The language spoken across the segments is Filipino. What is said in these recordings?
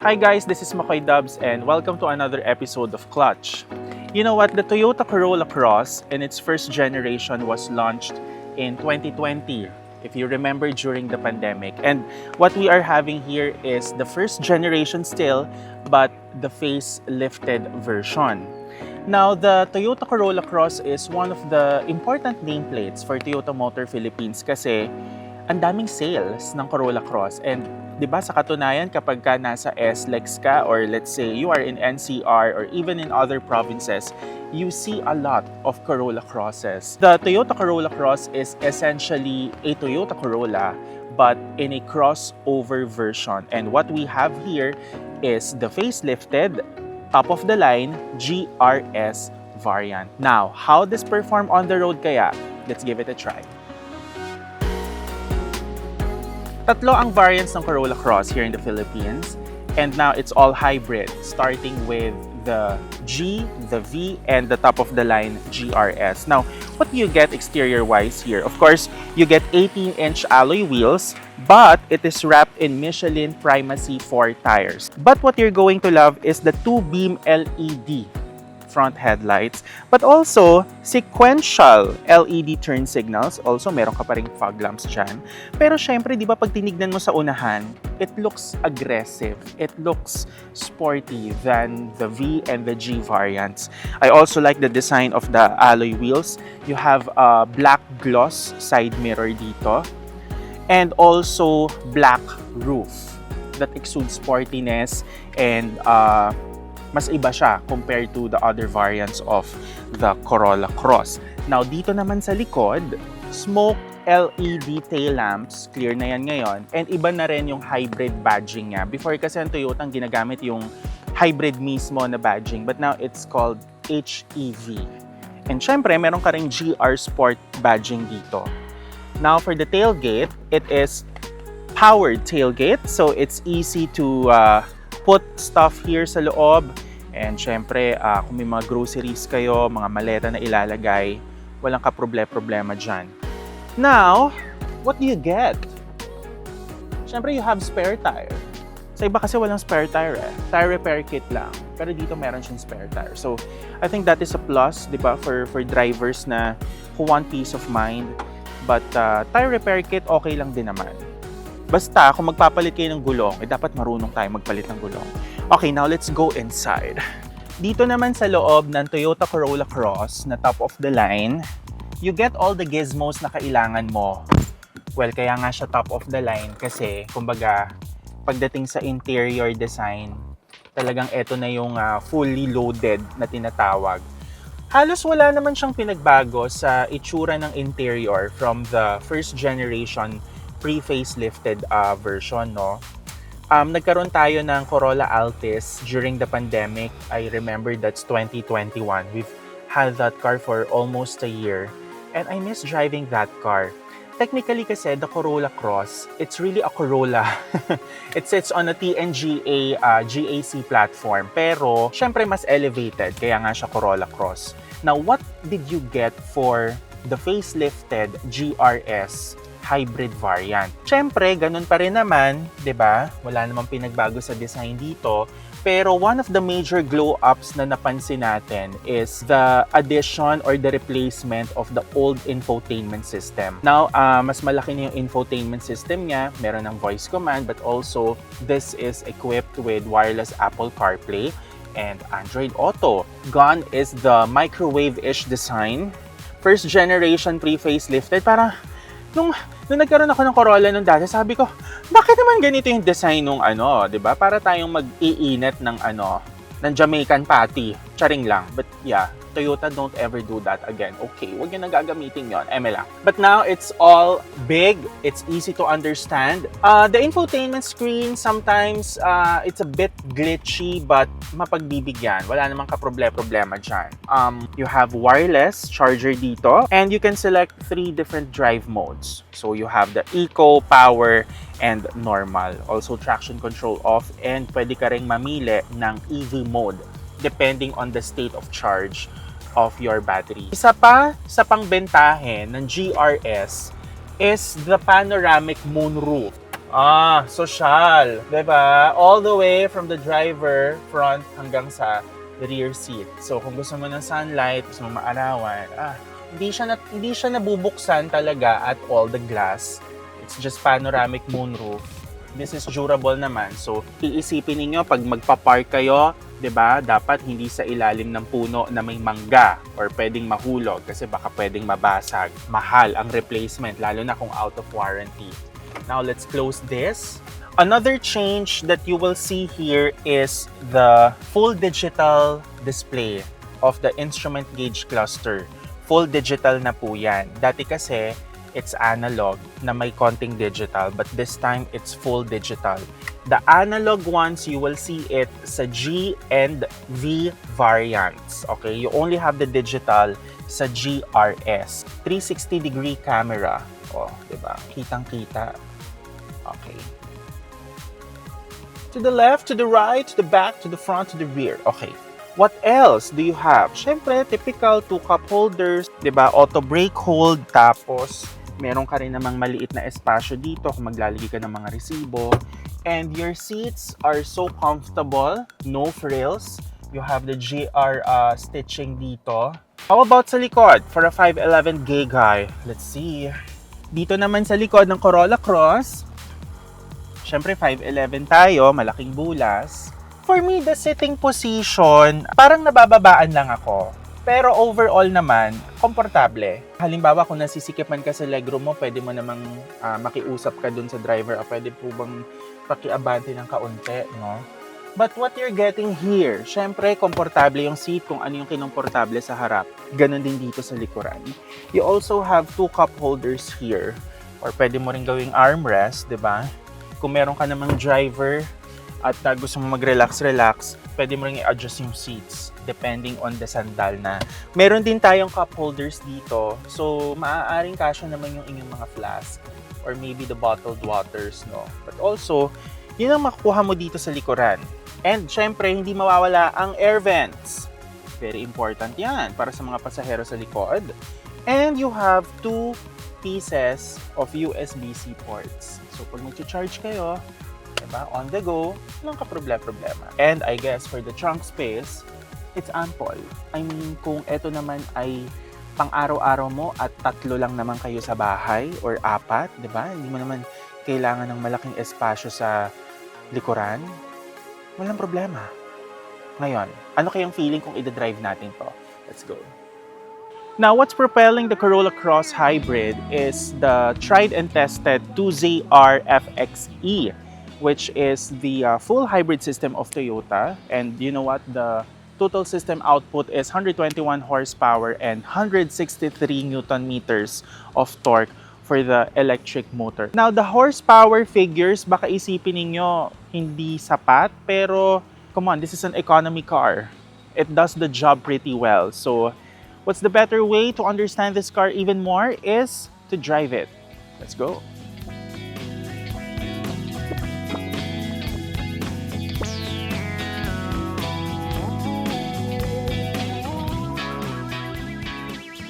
Hi guys, this is Macoy and welcome to another episode of Clutch. You know what? The Toyota Corolla Cross in its first generation was launched in 2020, if you remember, during the pandemic. And what we are having here is the first generation still, but the facelifted version. Now, the Toyota Corolla Cross is one of the important nameplates for Toyota Motor Philippines kasi ang daming sales ng Corolla Cross. And 'di ba sa katunayan kapag ka nasa SLEX ka or let's say you are in NCR or even in other provinces, you see a lot of Corolla Crosses. The Toyota Corolla Cross is essentially a Toyota Corolla but in a crossover version. And what we have here is the facelifted top of the line GRS variant. Now, how this perform on the road kaya? Let's give it a try. Tatlo ang variants ng Corolla Cross here in the Philippines, and now it's all hybrid, starting with the G, the V, and the top-of-the-line GRS. Now, what do you get exterior-wise here? Of course, you get 18-inch alloy wheels, but it is wrapped in Michelin Primacy 4 tires. But what you're going to love is the 2-beam LED front headlights, but also sequential LED turn signals. Also, meron ka pa ring fog lamps dyan. Pero syempre, di ba pag tinignan mo sa unahan, it looks aggressive. It looks sporty than the V and the G variants. I also like the design of the alloy wheels. You have a black gloss side mirror dito. And also black roof that exudes sportiness and mas iba siya compared to the other variants of the Corolla Cross. Now, dito naman sa likod, smoke LED tail lamps, clear na yan ngayon, and iba na rin yung hybrid badging niya. Before kasi ang Toyota ang ginagamit yung hybrid mismo na badging, but now it's called HEV. And syempre, meron ka ring GR Sport badging dito. Now, for the tailgate, it is powered tailgate, so it's easy to put stuff here sa loob. And syempre, kung may mga groceries kayo, mga maleta na ilalagay, walang ka-problema dyan. Now, what do you get? Syempre, you have spare tire. Sa iba kasi walang spare tire eh. Tire repair kit lang. Pero dito meron siyang spare tire. So, I think that is a plus, di ba, for drivers na who want peace of mind. But tire repair kit, okay lang din naman. Basta, kung magpapalit kayo ng gulong, dapat marunong tayo magpalit ng gulong. Okay, now let's go inside. Dito naman sa loob ng Toyota Corolla Cross na top of the line, you get all the gizmos na kailangan mo. Well, kaya nga siya top of the line kasi, kumbaga, pagdating sa interior design, talagang eto na yung fully loaded na tinatawag. Halos wala naman siyang pinagbago sa itsura ng interior from the first generation pre-facelifted version, no? Nagkaroon tayo ng Corolla Altis during the pandemic. I remember that's 2021. We've had that car for almost a year. And I miss driving that car. Technically kasi, the Corolla Cross, it's really a Corolla. It sits on a TNGA GAC platform. Pero, syempre mas elevated. Kaya nga siya Corolla Cross. Now, what did you get for the facelifted GRS hybrid variant? Syempre, ganun pa rin naman, 'di ba? Wala namang pinagbago sa design dito. Pero one of the major glow-ups na napansin natin is the addition or the replacement of the old infotainment system. Now, mas malaki na yung infotainment system niya. Meron ng voice command, but also this is equipped with wireless Apple CarPlay and Android Auto. Gone is the microwave-ish design. First generation pre-facelifted. Parang Nung nagkaroon ako ng Corolla nung dati, sabi ko, bakit naman ganito yung design nung 'di ba? Para tayong mag-iinit ng ng Jamaican patty. Charing lang. But yeah, Toyota don't ever do that again. Okay, huwag nyo nang gagamitin yun. Eme lang. But now, it's all big. It's easy to understand. The infotainment screen, sometimes, it's a bit glitchy, but mapagbibigyan. Wala namang ka-problema dyan. You have wireless charger dito, and you can select 3 different drive modes. So, you have the Eco, Power, and Normal. Also, traction control off, and pwede ka ring mamili ng EV mode depending on the state of charge of your battery. Isa pa sa pangbentahe ng GRS is the panoramic moonroof. Social. Diba? All the way from the driver front hanggang sa rear seat. So, kung gusto mo ng sunlight, gusto mo maarawan, hindi siya nabubuksan talaga at all the glass. It's just panoramic moonroof. This is durable naman. So, iisipin niyo pag magpa-park kayo, 'di ba? Dapat hindi sa ilalim ng puno na may mangga or pwedeng mahulog kasi baka pwedeng mabasag. Mahal ang replacement lalo na kung out of warranty. Now, let's close this. Another change that you will see here is the full digital display of the instrument gauge cluster. Full digital na po yan. Dati kasi, it's analog na may konting digital, but this time, it's full digital. The analog ones, you will see it sa G and V variants. Okay? You only have the digital sa GRS. 360-degree camera. Oh, diba? Kitang-kita. Okay. To the left, to the right, to the back, to the front, to the rear. Okay. What else do you have? Siyempre, typical 2-cup holders, 'di ba? Auto brake hold, tapos meron ka rin namang maliit na espasyo dito kung maglalagay ka ng mga resibo. And your seats are so comfortable, no frills. You have the GR stitching dito. How about sa likod? For a 5'11" gay guy. Let's see. Dito naman sa likod ng Corolla Cross, siyempre 5'11" tayo, malaking bulas. For me, the sitting position, parang nabababaan lang ako. Pero overall naman, komportable. Halimbawa, kung nasisikip man ka sa legroom mo, pwede mo namang makiusap ka dun sa driver. O pwede po bang pakiabante ng kaunti, no? But what you're getting here, syempre, komportable yung seat kung ano yung kinomportable sa harap. Ganon din dito sa likuran. You also have 2-cup holders here. Or pwede mo rin gawing armrest, di ba? Kung meron ka namang driver at gusto mo mag-relax, pwede mo rin i-adjust yung seats depending on the sandal na. Meron din tayong cup holders dito. So, maaaring kasya naman yung inyong mga flask or maybe the bottled waters, no? But also, yun ang makukuha mo dito sa likuran. And syempre, hindi mawawala ang air vents. Very important yan para sa mga pasahero sa likod. And you have 2 pieces of USB-C ports. So, pag mag-charge kayo, diba, on the go, walang ka-problema. And I guess for the trunk space, it's ample. I mean, kung eto naman ay pang-araw-araw mo at 3 lang naman kayo sa bahay or 4, diba? Hindi mo naman kailangan ng malaking espasyo sa likuran, walang problema. Ngayon, ano kayang feeling kung i-drive natin to? Let's go. Now, what's propelling the Corolla Cross Hybrid is the tried and tested 2ZR FXE, which is the full hybrid system of Toyota. And you know what? The total system output is 121 horsepower and 163 Newton meters of torque for the electric motor. Now, the horsepower figures, baka isipin ninyo hindi sapat, pero come on, this is an economy car. It does the job pretty well. So, what's the better way to understand this car even more is to drive it. Let's go.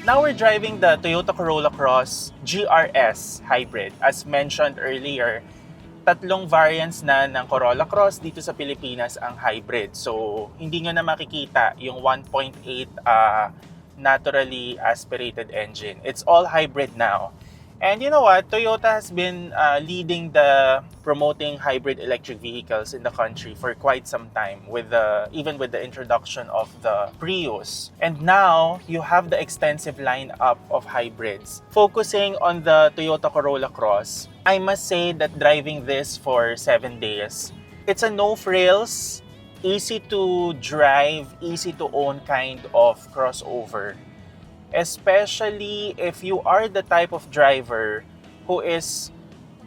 Now we're driving the Toyota Corolla Cross GRS Hybrid. As mentioned earlier, 3 variants na ng Corolla Cross dito sa Pilipinas ang hybrid. So, hindi nyo na makikita yung 1.8 naturally aspirated engine. It's all hybrid now. And you know what? Toyota has been leading the promoting hybrid electric vehicles in the country for quite some time, even with the introduction of the Prius. And now, you have the extensive lineup of hybrids. Focusing on the Toyota Corolla Cross, I must say that driving this for 7 days, it's a no-frills, easy to drive, easy to own kind of crossover. Especially if you are the type of driver who is,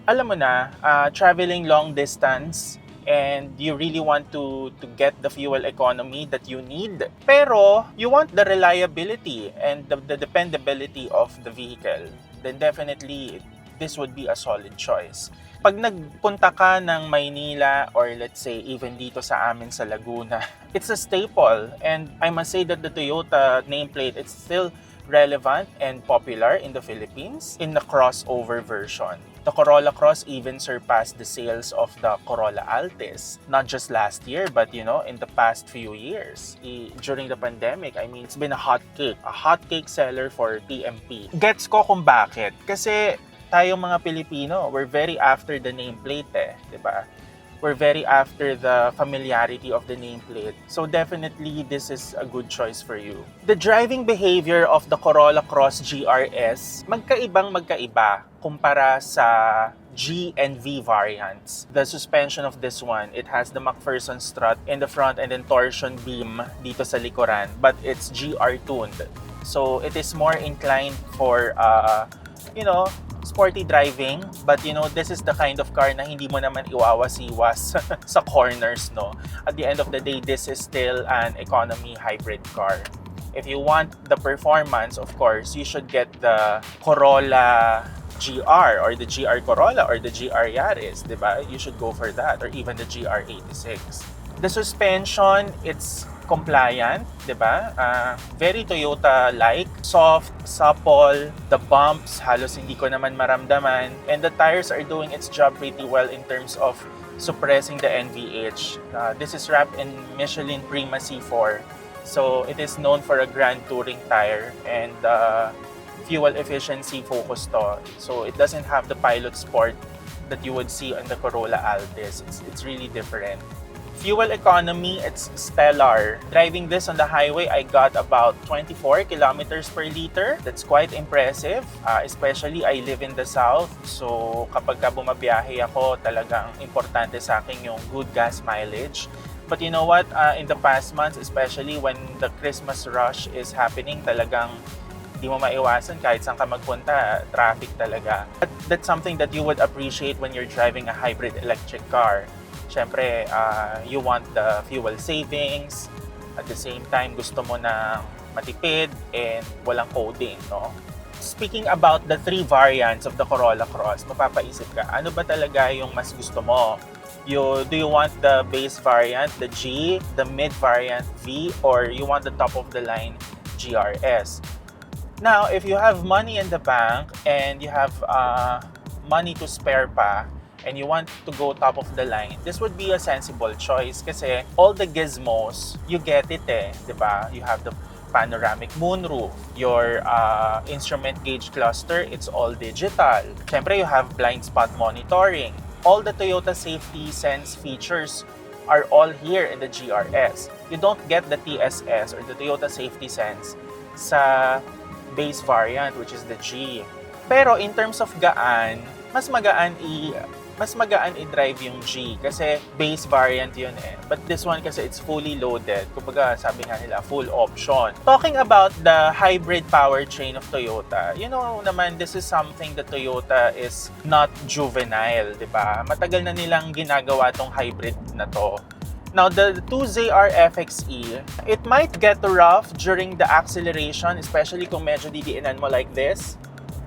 alam mo na, traveling long distance and you really want to get the fuel economy that you need. Pero you want the reliability and the dependability of the vehicle, then definitely this would be a solid choice. Pag nagpunta ka ng Maynila or let's say even dito sa amin sa Laguna, it's a staple. And I must say that the Toyota nameplate, it's still relevant and popular in the Philippines in the crossover version. The Corolla Cross even surpassed the sales of the Corolla Altis. Not just last year, but in the past few years. During the pandemic, I mean, it's been a hotcake seller for TMP. Gets ko kung bakit. Kasi tayong mga Pilipino, we're very after the nameplate di ba? We're very after the familiarity of the nameplate. So definitely, this is a good choice for you. The driving behavior of the Corolla Cross GRS, magkaiba kumpara sa G and V variants. The suspension of this one, it has the McPherson strut in the front and then torsion beam dito sa likuran, but it's GR tuned. So it is more inclined for sporty driving, but this is the kind of car na hindi mo naman iwawas-iwas sa corners, no? At the end of the day, this is still an economy hybrid car. If you want the performance, of course, you should get the Corolla GR or the GR Corolla or the GR Yaris, diba? You should go for that, or even the GR86. The suspension, it's compliant, diba? Very Toyota-like, soft, supple, the bumps, halos hindi ko naman maramdaman, and the tires are doing its job pretty well in terms of suppressing the NVH. This is wrapped in Michelin Prima C4, so it is known for a grand touring tire, and fuel efficiency focus to. So it doesn't have the pilot sport that you would see on the Corolla Altis. It's really different. Fuel economy, it's stellar. Driving this on the highway, I got about 24 kilometers per liter. That's quite impressive. Especially, I live in the south. So, kapag bumabiyahe ako, talagang importante sa akin yung good gas mileage. But you know what? In the past months, especially when the Christmas rush is happening, talagang di mo maiwasan kahit saan ka magpunta, traffic talaga. But that's something that you would appreciate when you're driving a hybrid electric car. Siyempre, you want the fuel savings. At the same time, gusto mo na matipid and walang coding, no? Speaking about the three variants of the Corolla Cross, mapapaisip ka, ano ba talaga yung mas gusto mo? Do you want the base variant, the G, the mid variant, V, or you want the top of the line GRS? Now, if you have money in the bank and you have money to spare pa, and you want to go top of the line, this would be a sensible choice kasi all the gizmos, you get it diba? You have the panoramic moonroof, your instrument gauge cluster, it's all digital. Siyempre, you have blind spot monitoring. All the Toyota Safety Sense features are all here in the GRS. You don't get the TSS or the Toyota Safety Sense sa base variant, which is the G. Pero in terms of gaan, mas magaan i-drive yung G kasi base variant yun But this one kasi it's fully loaded. Kumbaga sabi nga nila, full option. Talking about the hybrid powertrain of Toyota, you know naman this is something that Toyota is not juvenile, di ba? Matagal na nilang ginagawa tong hybrid na to. Now, the 2ZR FXE, it might get rough during the acceleration, especially kung medyo didiinan mo like this.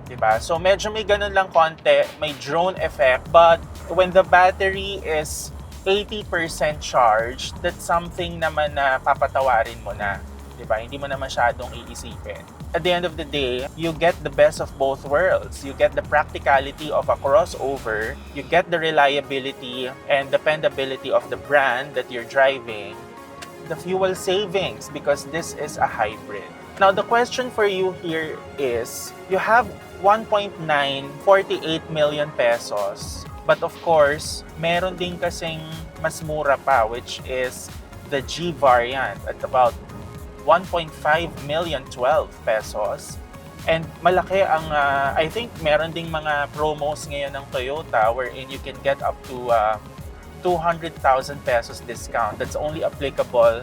Diba? So medyo may ganun lang konti, may drone effect, but when the battery is 80% charged, that's something naman na papatawarin mo na. Diba? Hindi mo na masyadong iisipin. At the end of the day, you get the best of both worlds. You get the practicality of a crossover, you get the reliability and dependability of the brand that you're driving, the fuel savings because this is a hybrid. Now, the question for you here is, you have 1.948 million pesos. But of course, meron din kasing mas mura pa, which is the G variant at about 1.5 million 12 pesos. And malaki ang, I think meron ding mga promos ngayon ng Toyota wherein you can get up to 200,000 pesos discount. That's only applicable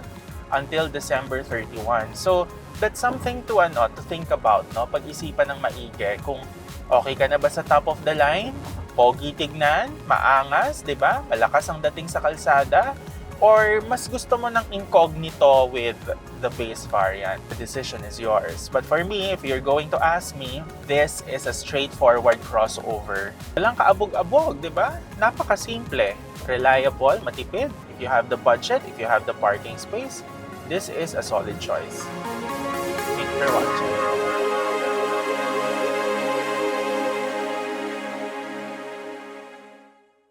until December 31. So, that's something to think about, no? Pag-isipan ng maigi kung okay ka na ba sa top of the line, pogi tignan, maangas, 'di ba? Malakas ang dating sa kalsada, or mas gusto mo ng incognito with the base variant. The decision is yours. But for me, if you're going to ask me, this is a straightforward crossover. Walang kaabog-abog, 'di ba? Napakasimple, reliable, matipid. If you have the budget, if you have the parking space, this is a solid choice. Thank you for watching.